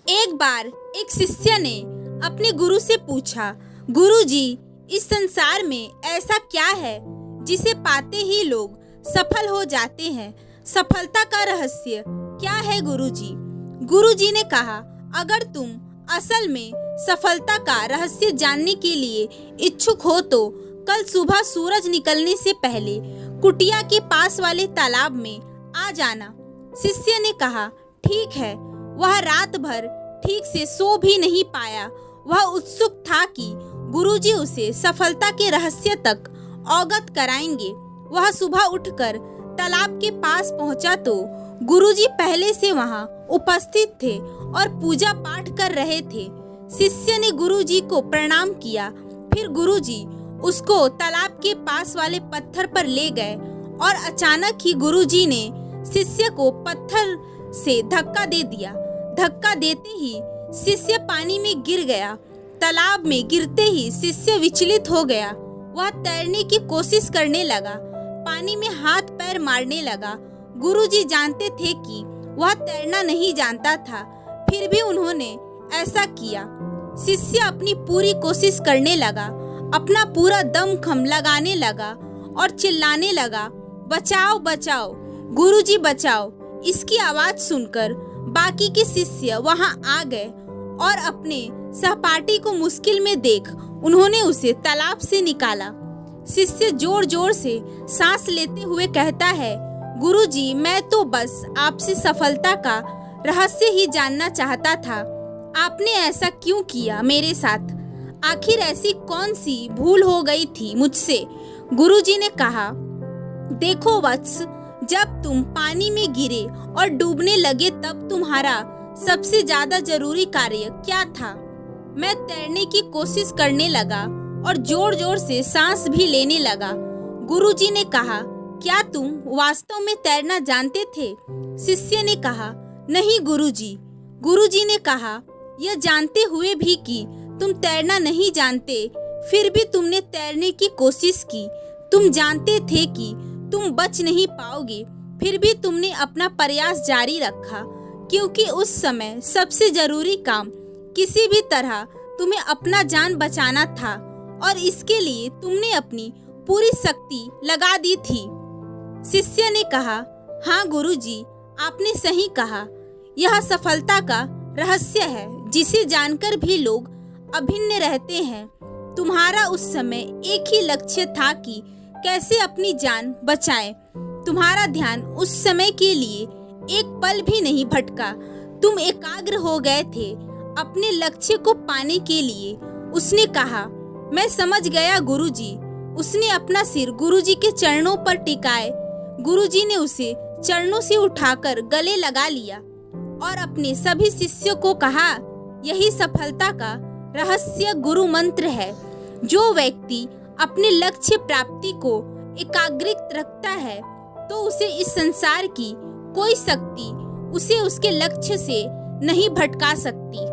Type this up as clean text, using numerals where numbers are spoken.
एक बार एक शिष्य ने अपने गुरु से पूछा, गुरुजी, इस संसार में ऐसा क्या है जिसे पाते ही लोग सफल हो जाते हैं? सफलता का रहस्य क्या है गुरुजी? गुरुजी ने कहा, अगर तुम असल में सफलता का रहस्य जानने के लिए इच्छुक हो तो कल सुबह सूरज निकलने से पहले कुटिया के पास वाले तालाब में आ जाना। शिष्य ने कहा, ठीक है। वह रात भर ठीक से सो भी नहीं पाया। वह उत्सुक था कि गुरुजी उसे सफलता के रहस्य तक अवगत कराएंगे। वह सुबह उठकर तालाब के पास पहुंचा तो गुरुजी पहले से वहां उपस्थित थे और पूजा पाठ कर रहे थे। शिष्य ने गुरुजी को प्रणाम किया। फिर गुरुजी उसको तालाब के पास वाले पत्थर पर ले गए और अचानक ही गुरुजी ने शिष्य को पत्थर से धक्का दे दिया। धक्का देते ही शिष्य पानी में गिर गया। तालाब में गिरते ही शिष्य विचलित हो गया। वह तैरने की कोशिश करने लगा, पानी में हाथ पैर मारने लगा। गुरुजी जानते थे कि वह तैरना नहीं जानता था, फिर भी उन्होंने ऐसा किया। शिष्य अपनी पूरी कोशिश करने लगा, अपना पूरा दमखम लगाने लगा और चिल्लाने लगा, बचाओ बचाओ, गुरुजी बचाओ। इसकी आवाज सुनकर बाकी के शिष्य वहां आ गए और अपने सहपाठी को मुश्किल में देख उन्होंने उसे तालाब से निकाला। शिष्य जोर जोर से सांस लेते हुए कहता है, गुरुजी, मैं तो बस आपसे सफलता का रहस्य ही जानना चाहता था। आपने ऐसा क्यों किया मेरे साथ? आखिर ऐसी कौन सी भूल हो गई थी मुझसे? गुरुजी ने कहा, देखो वत्स, जब तुम पानी में गिरे और डूबने लगे तब तुम्हारा सबसे ज्यादा जरूरी कार्य क्या था? मैं तैरने की कोशिश करने लगा और जोर जोर से सांस भी लेने लगा। गुरुजी ने कहा, क्या तुम वास्तव में तैरना जानते थे? शिष्य ने कहा, नहीं गुरुजी। गुरुजी ने कहा, यह जानते हुए भी कि तुम तैरना नहीं जानते, फिर भी तुमने तैरने की कोशिश की। तुम जानते थे कि तुम बच नहीं पाओगे, फिर भी तुमने अपना प्रयास जारी रखा, क्योंकि उस समय सबसे जरूरी काम किसी भी तरह तुम्हें अपना जान बचाना था और इसके लिए तुमने अपनी पूरी शक्ति लगा दी थी। शिष्य ने कहा, हाँ गुरुजी, आपने सही कहा। यह सफलता का रहस्य है जिसे जानकर भी लोग अभिन्न रहते हैं। तुम्हारा उस समय एक ही लक्ष्य था कि कैसे अपनी जान बचाएं। तुम्हारा ध्यान उस समय के लिए एक पल भी नहीं भटका। तुम एकाग्र हो गए थे अपने लक्ष्य को पाने के लिए। उसने कहा, मैं समझ गया गुरुजी। उसने अपना सिर गुरुजी के चरणों पर टिकाए। गुरुजी ने उसे चरणों से उठाकर गले लगा लिया और अपने सभी शिष्यों को कहा, यही सफलता का रहस्य गुरु मंत्र है। जो व्यक्ति अपने लक्ष्य प्राप्ति को एकाग्रित रखता है तो उसे इस संसार की कोई शक्ति उसे उसके लक्ष्य से नहीं भटका सकती।